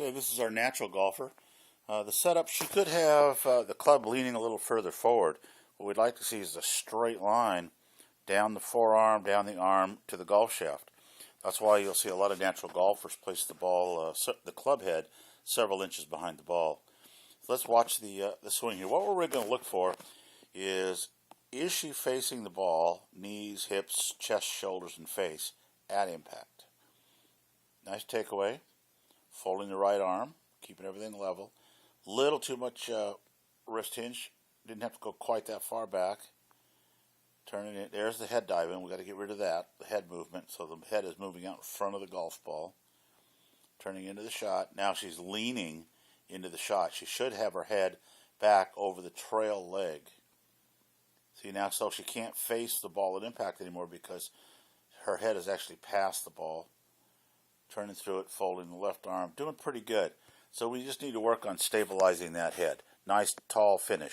Okay, this is our natural golfer. The setup, she could have the club leaning a little further forward. What we'd like to see is a straight line down the forearm, down the arm to the golf shaft. That's why you'll see a lot of natural golfers place the ball, the club head, several inches behind the ball. So let's watch the swing here. What we're going to look for is she facing the ball, knees, hips, chest, shoulders, and face at impact. Nice takeaway. Folding the right arm, keeping everything level. Little too much wrist hinge. Didn't have to go quite that far back. Turning it. There's the head diving. We've got to get rid of that, the head movement. So the head is moving out in front of the golf ball. Turning into the shot. Now she's leaning into the shot. She should have her head back over the trail leg. See now, so she can't face the ball at impact anymore because her head is actually past the ball. Turning through it, folding the left arm, doing pretty good. So we just need to work on stabilizing that head. Nice tall finish.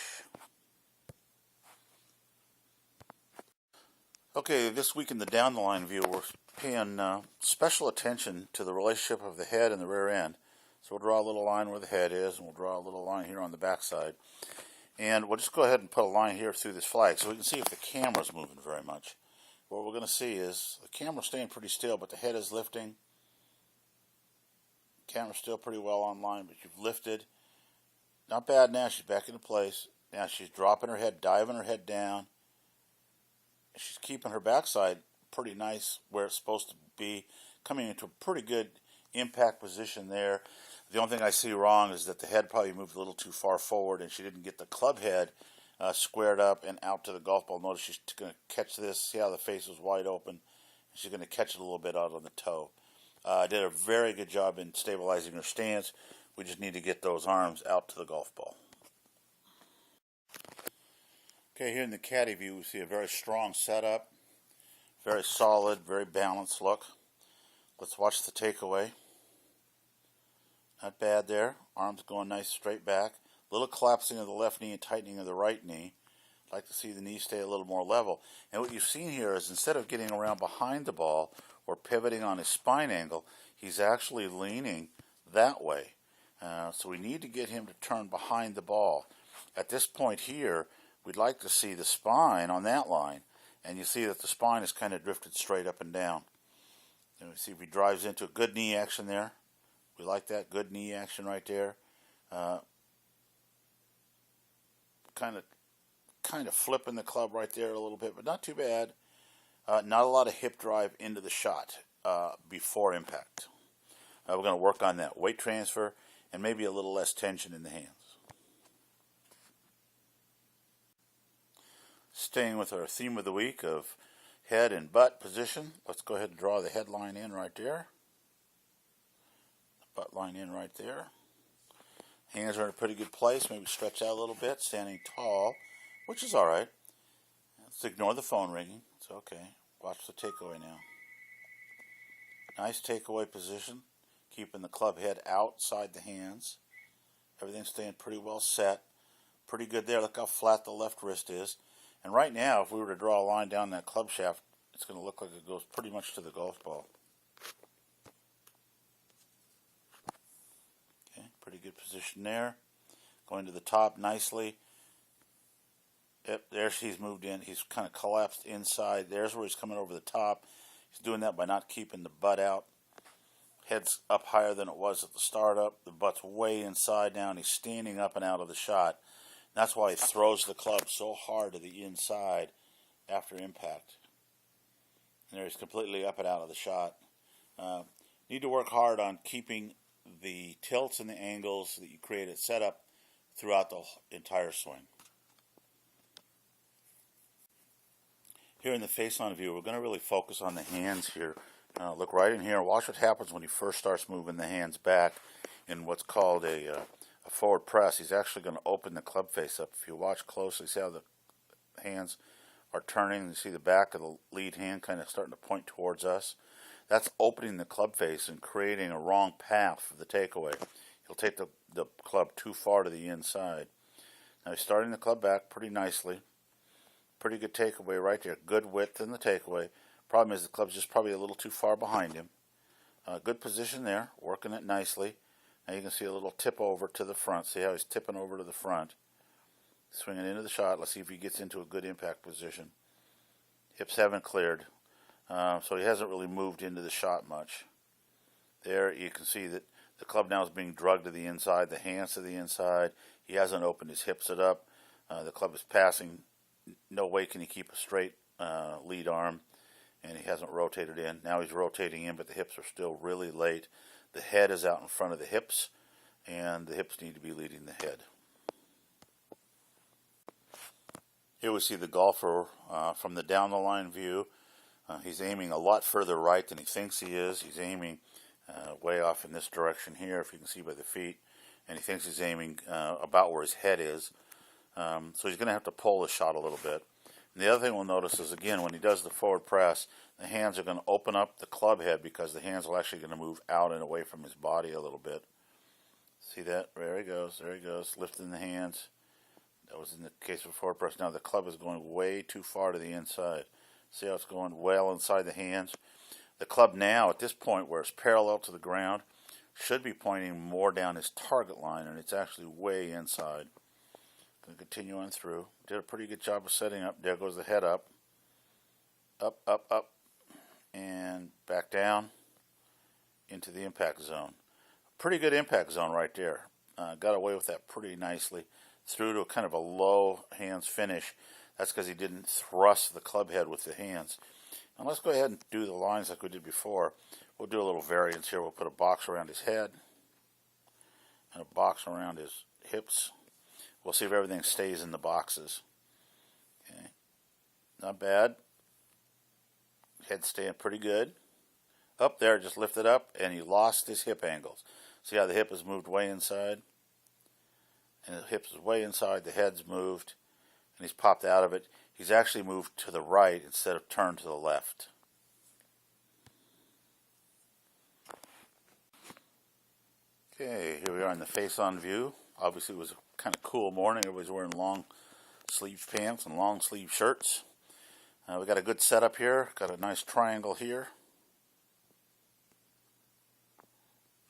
Okay, this week in the down the line view, we're paying special attention to the relationship of the head and the rear end. So we'll draw a little line where the head is, and we'll draw a little line here on the back side. And we'll just go ahead and put a line here through this flag so we can see if the camera's moving very much. What we're going to see is the camera's staying pretty still, but the head is lifting. Camera's still pretty well online, but you've lifted. Not bad now. She's back into place. Now she's dropping her head, diving her head down. She's keeping her backside pretty nice where it's supposed to be, coming into a pretty good impact position there. The only thing I see wrong is that the head probably moved a little too far forward, and she didn't get the club head squared up and out to the golf ball. Notice she's going to catch this. See how the face was wide open? She's going to catch it a little bit out on the toe. Did a very good job in stabilizing her stance. We just need to get those arms out to the golf ball. Okay, here in the caddy view, we see a very strong setup. Very solid, very balanced look. Let's watch the takeaway. Not bad there. Arms going nice straight back. Little collapsing of the left knee and tightening of the right knee. I'd like to see the knee stay a little more level. And what you've seen here is instead of getting around behind the ball or pivoting on his spine angle, he's actually leaning that way. So we need to get him to turn behind the ball. At this point here, we'd like to see the spine on that line. And you see that the spine is kind of drifted straight up and down. And we see if he drives into a good knee action there. We like that good knee action right there. Kind of flipping the club right there a little bit, but not too bad. Not a lot of hip drive into the shot before impact. We're going to work on that weight transfer and maybe a little less tension in the hands. Staying with our theme of the week of head and butt position, let's go ahead and draw the headline in right there. The butt line in right there. Hands are in a pretty good place. Maybe stretch out a little bit, standing tall, which is all right. Let's ignore the phone ringing. It's okay. Watch the takeaway now. Nice takeaway position. Keeping the club head outside the hands. Everything's staying pretty well set. Pretty good there. Look how flat the left wrist is. And right now, if we were to draw a line down that club shaft, it's going to look like it goes pretty much to the golf ball. Okay, pretty good position there. Going to the top nicely. Yep, there he's moved in. He's kind of collapsed inside. There's where he's coming over the top. He's doing that by not keeping the butt out. Head's up higher than it was at the startup. The butt's way inside now, and he's standing up and out of the shot. That's why he throws the club so hard to the inside after impact. And there he's completely up and out of the shot. Need to work hard on keeping the tilts and the angles that you create at setup throughout the entire swing. Here in the face-on view, we're going to really focus on the hands here. Look right in here. Watch what happens when he first starts moving the hands back in what's called a forward press. He's actually going to open the club face up. If you watch closely, see how the hands are turning. You see the back of the lead hand kind of starting to point towards us. That's opening the club face and creating a wrong path for the takeaway. He'll take the club too far to the inside. Now he's starting the club back pretty nicely. Pretty good takeaway right there. Good width in the takeaway. Problem is the club's just probably a little too far behind him. Good position there. Working it nicely. Now you can see a little tip over to the front. See how he's tipping over to the front. Swinging into the shot. Let's see if he gets into a good impact position. Hips haven't cleared, so he hasn't really moved into the shot much. There you can see that the club now is being drugged to the inside, the hands to the inside. He hasn't opened his hips it up. The club is passing. No way can he keep a straight lead arm, and he hasn't rotated in. Now he's rotating in, but the hips are still really late. The head is out in front of the hips, and the hips need to be leading the head. Here we see the golfer from the down the line view. He's aiming a lot further right than he thinks he is. He's aiming way off in this direction here, if you can see by the feet, and he thinks he's aiming about where his head is. So he's going to have to pull the shot a little bit. And the other thing we'll notice is, again, when he does the forward press, the hands are going to open up the club head because the hands are actually going to move out and away from his body a little bit. See that? There he goes. There he goes, lifting the hands. That was in the case of forward press. Now the club is going way too far to the inside. See how it's going well inside the hands? The club now, at this point where it's parallel to the ground, should be pointing more down his target line, and it's actually way inside. Going to continue on through. Did a pretty good job of setting up. There goes the head up. Up, up, up, and back down into the impact zone. Pretty good impact zone right there. Got away with that pretty nicely. Through to a kind of a low hands finish. That's because he didn't thrust the club head with the hands. Now let's go ahead and do the lines like we did before. We'll do a little variance here. We'll put a box around his head and a box around his hips. We'll see if everything stays in the boxes. Okay. Not bad. Head staying pretty good. Up there, just lifted up, and he lost his hip angles. See how the hip has moved way inside? And the hips is way inside, the head's moved, and he's popped out of it. He's actually moved to the right instead of turned to the left. Okay, here we are in the face-on view. Obviously it was a kind of cool morning. Everybody's wearing long sleeve pants and long sleeve shirts. We got a good setup here. Got a nice triangle here.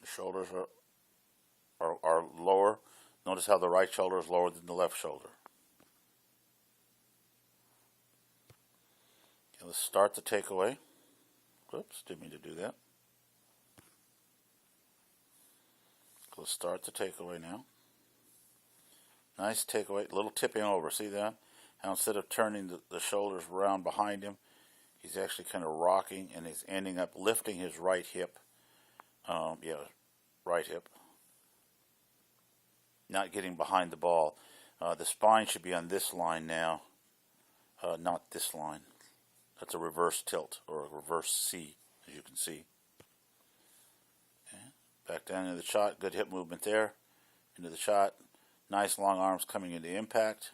The shoulders are lower. Notice how the right shoulder is lower than the left shoulder. Okay, let's start the takeaway. Whoops, didn't mean to do that. Let's start the takeaway now. Nice takeaway, little tipping over, see that? Now instead of turning the shoulders around behind him, he's actually kind of rocking, and he's ending up lifting his right hip. Right hip. Not getting behind the ball. The spine should be on this line now, not this line. That's a reverse tilt, or a reverse C, as you can see. Okay. Back down into the shot. Good hip movement there. Into the shot. Nice long arms coming into impact.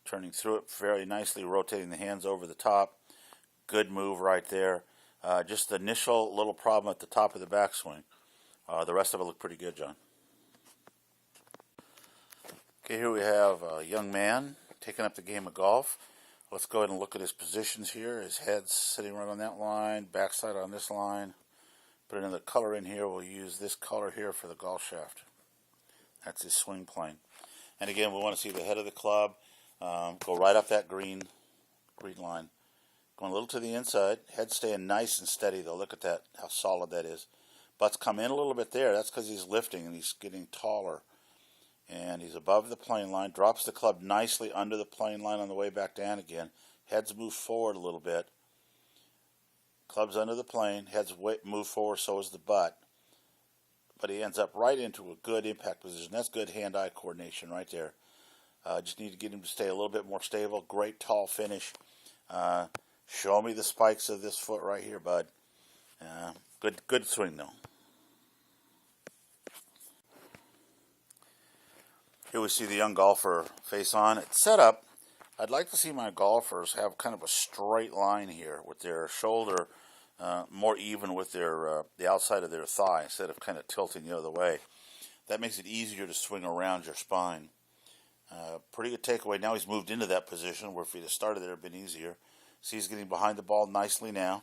Turning through it very nicely, rotating the hands over the top. Good move right there. Just the initial little problem at the top of the backswing. The rest of it looked pretty good, John. Okay, here we have a young man taking up the game of golf. Let's go ahead and look at his positions here. His head's sitting right on that line, backside on this line. Put another color in here. We'll use this color here for the golf shaft. That's his swing plane. And again, we want to see the head of the club go right up that green line. Going a little to the inside. Head staying nice and steady, though. Look at that, how solid that is. Butt's come in a little bit there. That's because he's lifting and he's getting taller. And he's above the plane line. Drops the club nicely under the plane line on the way back down again. Head's moved forward a little bit. Club's under the plane. Head's moved forward, so is the butt. But he ends up right into a good impact position. That's good hand-eye coordination right there. Just need to get him to stay a little bit more stable. Great tall finish. Show me the spikes of this foot right here, bud. Good swing, though. Here we see the young golfer face on. It's set up. I'd like to see my golfers have kind of a straight line here with their shoulder more even with their the outside of their thigh instead of kind of tilting the other way. That makes it easier to swing around your spine. Pretty good takeaway. Now he's moved into that position where if he'd have started there, it would have been easier. See, he's getting behind the ball nicely now.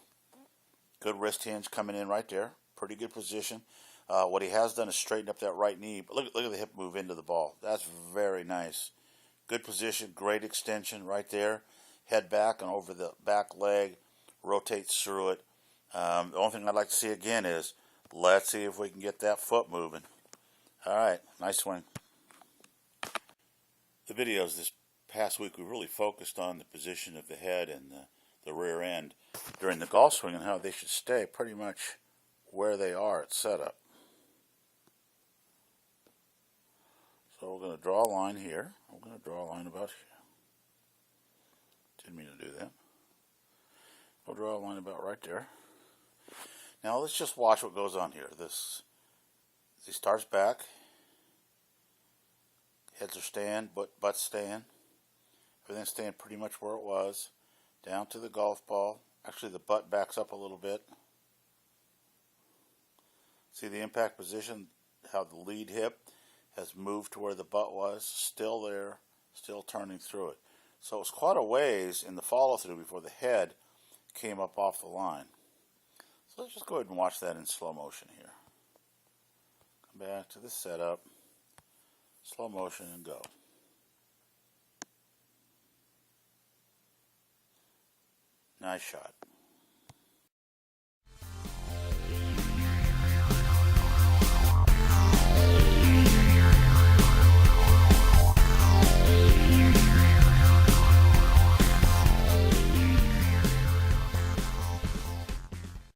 Good wrist hinge coming in right there. Pretty good position. What he has done is straighten up that right knee. But look at the hip move into the ball. That's very nice. Good position, great extension right there. Head back and over the back leg, rotates through it. The only thing I'd like to see again is, let's see if we can get that foot moving. All right, nice swing. The videos this past week, we really focused on the position of the head and the rear end during the golf swing and how they should stay pretty much where they are at setup. So we're going to draw a line here. I'm going to draw a line about here. Didn't mean to do that. We'll draw a line about right there. Now let's just watch what goes on here. He starts back. Heads are staying, butt's staying. Everything's staying pretty much where it was. Down to the golf ball. Actually, the butt backs up a little bit. See the impact position, how the lead hip has moved to where the butt was. Still there, still turning through it. So it was quite a ways in the follow-through before the head came up off the line. So let's just go ahead and watch that in slow motion here. Come back to the setup, slow motion, and go. Nice shot.